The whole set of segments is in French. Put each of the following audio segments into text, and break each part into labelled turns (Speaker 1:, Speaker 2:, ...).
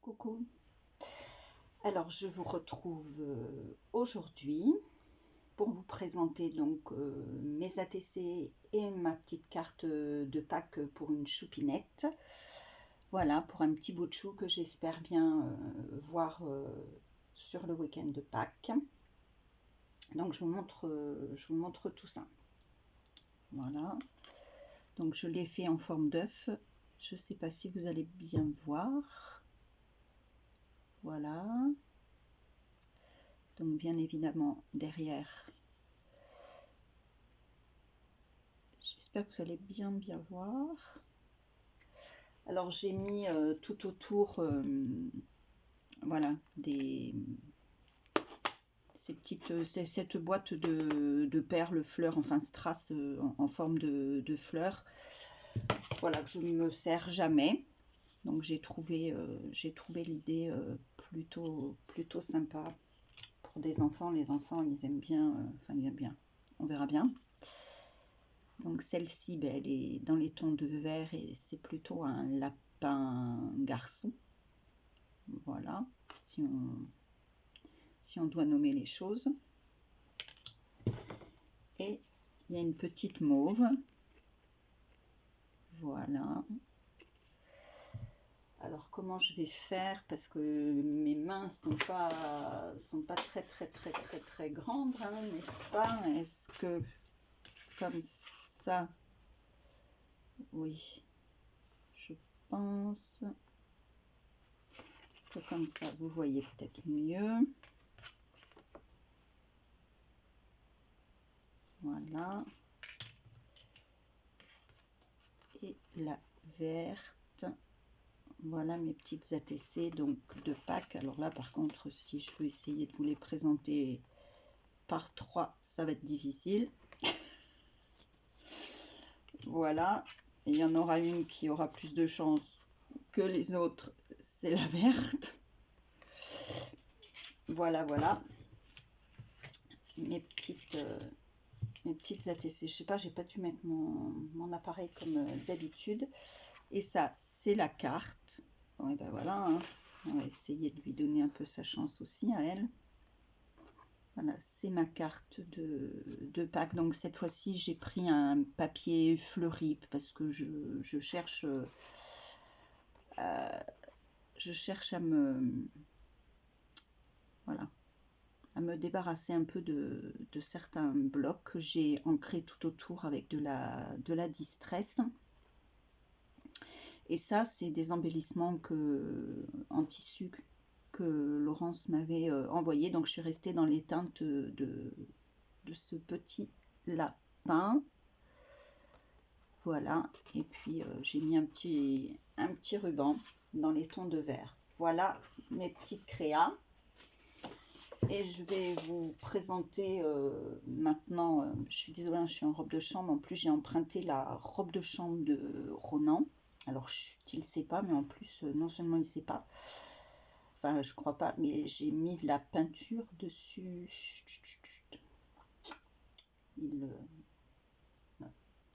Speaker 1: Coucou. Alors je vous retrouve aujourd'hui pour vous présenter donc mes ATC et ma petite carte de Pâques pour une choupinette. Voilà, pour un petit bout de chou que j'espère bien voir sur le week-end de Pâques. Donc je vous montre tout ça. Voilà. Donc je l'ai fait en forme d'œuf. Je ne sais pas si vous allez bien voir. Voilà. Donc bien évidemment derrière. J'espère que vous allez bien voir. Alors j'ai mis tout autour, voilà, cette boîte de perles fleurs, enfin strass en forme de fleurs. Voilà, que je ne me sers jamais. Donc j'ai trouvé l'idée plutôt sympa pour des enfants. Les enfants ils aiment bien, enfin ils aiment bien, on verra bien. Donc celle-ci, ben, elle est dans les tons de vert et c'est plutôt un lapin garçon. Voilà, si on doit nommer les choses. Et il y a une petite mauve. Voilà. Alors comment je vais faire, parce que mes mains sont pas très grandes, hein, n'est-ce pas? Est-ce que comme ça, oui, je pense que comme ça vous voyez peut-être mieux. Voilà. Et la verte. Voilà mes petites ATC donc de Pâques. Alors là par contre, si je veux essayer de vous les présenter par 3, ça va être difficile. Voilà. Et il y en aura une qui aura plus de chance que les autres, c'est la verte. Voilà, voilà. Mes petites ATC. Je sais pas, j'ai pas dû mettre mon appareil comme d'habitude. Et ça, c'est la carte. Bon, et ben voilà, hein. On va essayer de lui donner un peu sa chance aussi à elle. Voilà, c'est ma carte de Pâques. Donc cette fois-ci, j'ai pris un papier fleuri parce que je cherche à me, voilà, à me débarrasser un peu de certains blocs que j'ai ancrés tout autour avec de la distress. Et ça, c'est des embellissements en tissu que Laurence m'avait envoyé. Donc je suis restée dans les teintes de ce petit lapin. Voilà. Et puis j'ai mis un petit ruban dans les tons de vert. Voilà mes petites créas. Et je vais vous présenter maintenant, je suis désolée, je suis en robe de chambre. En plus, j'ai emprunté la robe de chambre de Ronan. Alors, il ne sait pas, mais en plus, non seulement il ne sait pas, enfin, je crois pas, mais j'ai mis de la peinture dessus.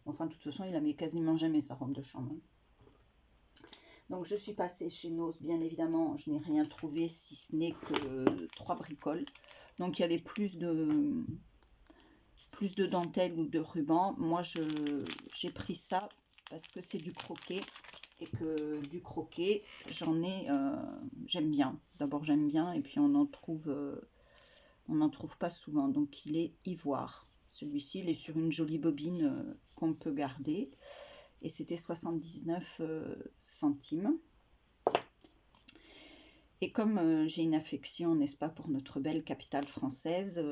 Speaker 1: Enfin, de toute façon, il la met quasiment jamais, sa robe de chambre. Donc, je suis passée chez Nose, bien évidemment, je n'ai rien trouvé, si ce n'est que 3 bricoles. Donc, il y avait plus de dentelle ou de ruban. Moi, j'ai pris ça parce que c'est du croquet. Et que du croquet, j'aime bien. D'abord, j'aime bien, et puis on n'en trouve pas souvent. Donc, il est ivoire. Celui-ci, il est sur une jolie bobine qu'on peut garder. Et c'était 79 centimes. Et comme j'ai une affection, n'est-ce pas, pour notre belle capitale française,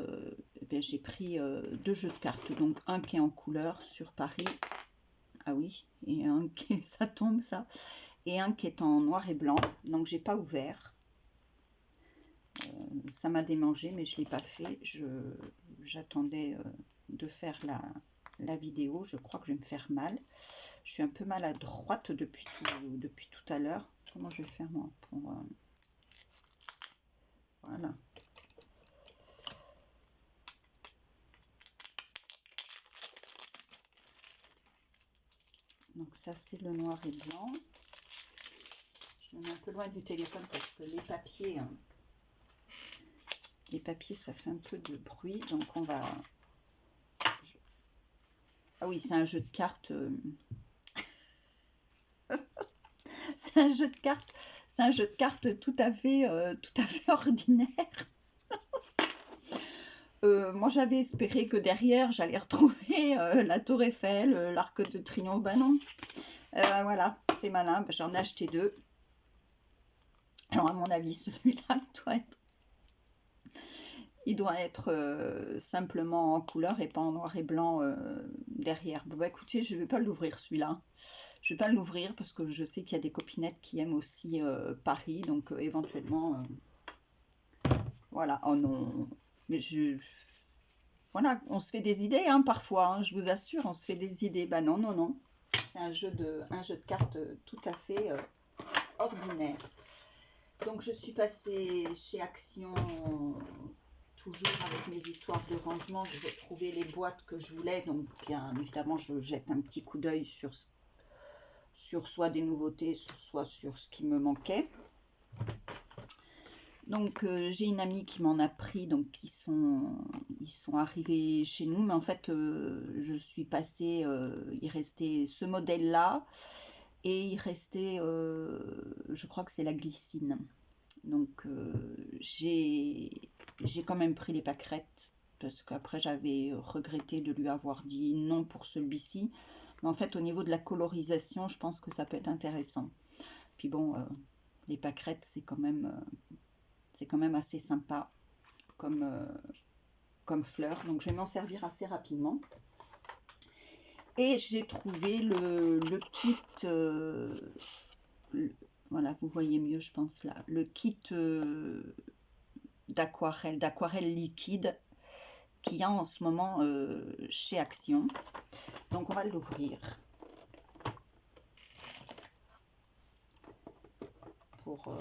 Speaker 1: j'ai pris 2 jeux de cartes. Donc, un qui est en couleur sur Paris. Ah oui, et un qui ça tombe ça, et un qui est en noir et blanc. Donc j'ai pas ouvert, ça m'a démangé, mais je l'ai pas fait. J'attendais de faire la vidéo. Je crois que je vais me faire mal. Je suis un peu maladroite depuis tout à l'heure. Comment je vais faire moi pour voilà. Donc ça c'est le noir et blanc. Je me mets un peu loin du téléphone parce que les papiers ça fait un peu de bruit, donc on va... Ah oui, c'est un jeu de cartes. C'est un jeu de cartes. C'est un jeu de cartes tout à fait ordinaire. Moi, j'avais espéré que derrière, j'allais retrouver la Tour Eiffel, l'Arc de Triomphe. Ben non. Voilà, c'est malin. Ben, j'en ai acheté 2. Alors, à mon avis, celui-là il doit être simplement en couleur et pas en noir et blanc derrière. Bon, bah, écoutez, je ne vais pas l'ouvrir celui-là. Je ne vais pas l'ouvrir parce que je sais qu'il y a des copinettes qui aiment aussi Paris. Donc, éventuellement, voilà. Oh non. Mais voilà, on se fait des idées hein, parfois. Hein, je vous assure, on se fait des idées. Bah non, non, non. C'est un jeu de cartes tout à fait ordinaire. Donc, je suis passée chez Action... toujours avec mes histoires de rangement, je vais trouver les boîtes que je voulais. Donc, bien évidemment, je jette un petit coup d'œil sur soit des nouveautés, soit sur ce qui me manquait. Donc, j'ai une amie qui m'en a pris. Donc, ils sont arrivés chez nous. Mais en fait, je suis passée, il restait ce modèle-là. Et il restait, je crois que c'est la glycine. Donc, j'ai quand même pris les pâquerettes parce qu'après j'avais regretté de lui avoir dit non pour celui-ci. Mais en fait, au niveau de la colorisation, je pense que ça peut être intéressant. Puis bon, les pâquerettes, c'est quand même assez sympa comme fleur. Donc, je vais m'en servir assez rapidement. Et j'ai trouvé le kit... voilà, vous voyez mieux, je pense, là. Le kit d'aquarelle liquide qu'il y a en ce moment chez Action. Donc, on va l'ouvrir pour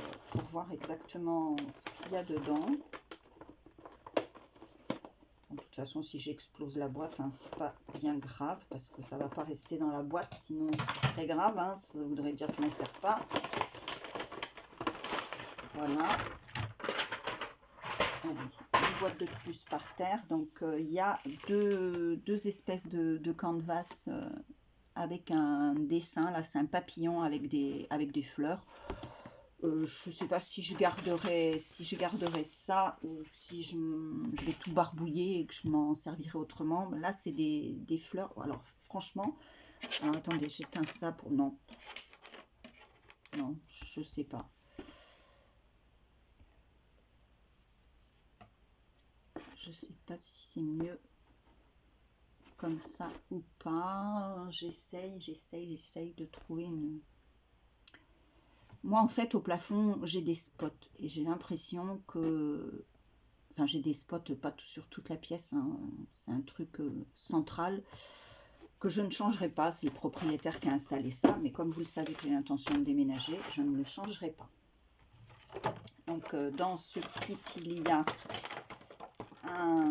Speaker 1: voir exactement ce qu'il y a dedans. De toute façon, si j'explose la boîte, hein, c'est pas bien grave parce que ça va pas rester dans la boîte, sinon c'est très grave, hein, ça voudrait dire que je m'en sers pas. Voilà. Une boîte de plus par terre. Donc il y a deux espèces de canvas avec un dessin. Là, c'est un papillon avec des fleurs. Je sais pas si je garderai ça ou si je vais tout barbouiller et que je m'en servirai autrement. Là, c'est des fleurs. Alors, franchement, alors, attendez, j'éteins ça pour... Non, je sais pas. Je sais pas si c'est mieux comme ça ou pas. J'essaye de trouver une... Moi, en fait, au plafond, j'ai des spots et j'ai l'impression que... Enfin, j'ai des spots, pas sur toute la pièce, hein. C'est un truc central que je ne changerai pas. C'est le propriétaire qui a installé ça, mais comme vous le savez que j'ai l'intention de déménager, je ne le changerai pas. Donc, dans ce kit, il y a un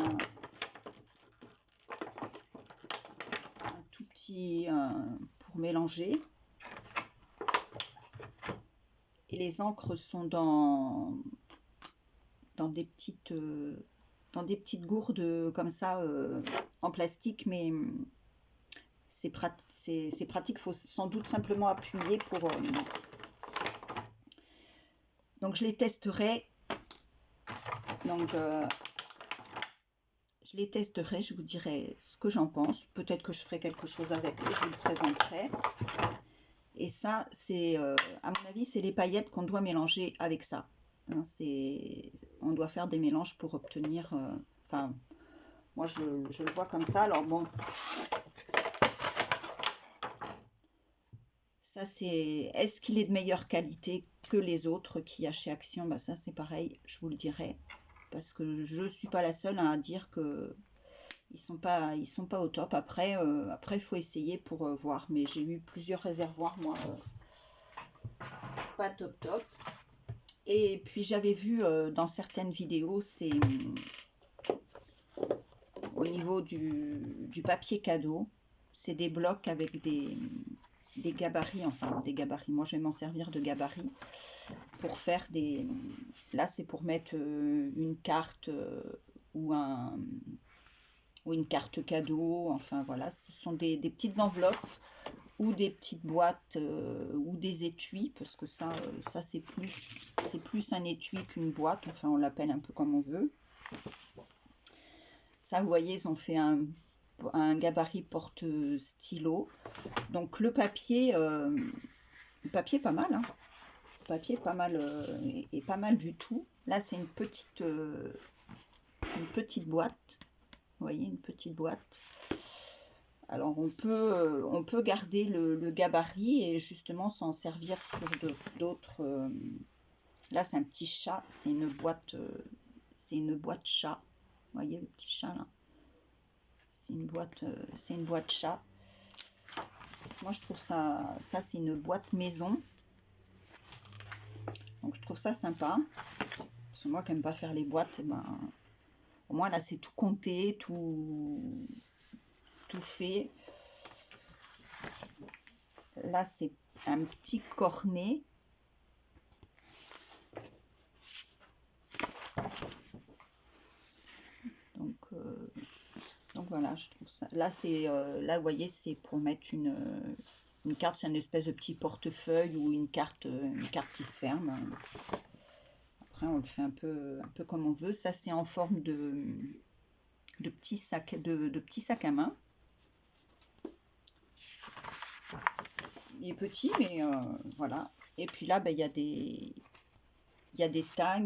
Speaker 1: tout petit pour mélanger. Et les encres sont dans des petites gourdes comme ça en plastique, mais c'est pratique. Il faut sans doute simplement appuyer pour... Donc je les testerai. Donc je les testerai, je vous dirai ce que j'en pense. Peut-être que je ferai quelque chose avec et je vous le présenterai. Et ça, c'est, à mon avis, c'est les paillettes qu'on doit mélanger avec ça. Hein, on doit faire des mélanges pour obtenir... Enfin, moi, je le vois comme ça. Alors bon, ça, c'est... Est-ce qu'il est de meilleure qualité que les autres qu'il y a chez Action? Ben, ça, c'est pareil, je vous le dirai. Parce que je ne suis pas la seule à dire que... Ils sont pas au top. Après, il faut essayer pour voir. Mais j'ai eu plusieurs réservoirs, moi, pas top. Et puis j'avais vu dans certaines vidéos, c'est au niveau du papier cadeau. C'est des blocs avec des gabarits, enfin des gabarits. Moi, je vais m'en servir de gabarits pour faire des... Là, c'est pour mettre une carte ou une carte cadeau. Enfin, voilà, ce sont des petites enveloppes ou des petites boîtes ou des étuis, parce que ça c'est plus un étui qu'une boîte. Enfin, on l'appelle un peu comme on veut. Ça, vous voyez, ils ont fait un gabarit porte-stylo. Donc le papier pas mal, hein. Le papier pas mal et pas mal du tout. Là, c'est une petite boîte. Vous voyez, une petite boîte. Alors on peut garder le gabarit et justement s'en servir sur d'autres. Là, c'est un petit chat. C'est une boîte chat. Vous voyez le petit chat là. C'est une boîte chat. Moi, je trouve ça c'est une boîte maison. Donc, je trouve ça sympa. Parce que moi, qui n'aime pas faire les boîtes, ben, au moins là, c'est tout compté, tout fait. Là, c'est un petit cornet. Donc voilà, je trouve ça. Là, là, vous voyez, c'est pour mettre une carte, c'est une espèce de petit portefeuille ou une carte qui se ferme. Après, on le fait un peu comme on veut. Ça, c'est en forme de petit sac à main. Il est petit, mais voilà. Et puis là, ben, il y a des tags.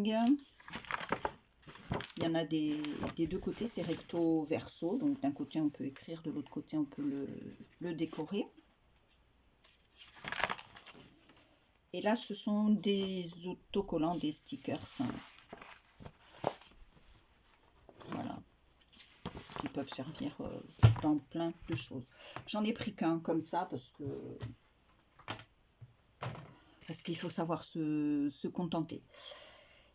Speaker 1: Il y en a des deux côtés, c'est recto verso. Donc d'un côté, on peut écrire, de l'autre côté, on peut le décorer. Et là, ce sont des autocollants, des stickers. Voilà. Qui peuvent servir dans plein de choses. J'en ai pris qu'un comme ça parce qu'il faut savoir se contenter.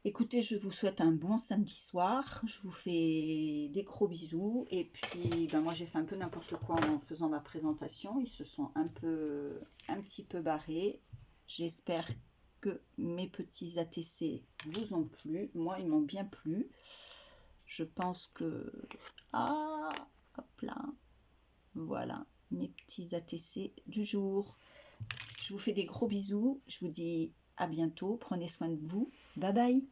Speaker 1: Écoutez, je vous souhaite un bon samedi soir. Je vous fais des gros bisous. Et puis, ben moi, j'ai fait un peu n'importe quoi en faisant ma présentation. Ils se sont un petit peu barrés. J'espère que mes petits ATC vous ont plu. Moi, ils m'ont bien plu. Je pense que... Ah, hop là. Voilà, mes petits ATC du jour. Je vous fais des gros bisous. Je vous dis à bientôt. Prenez soin de vous. Bye bye.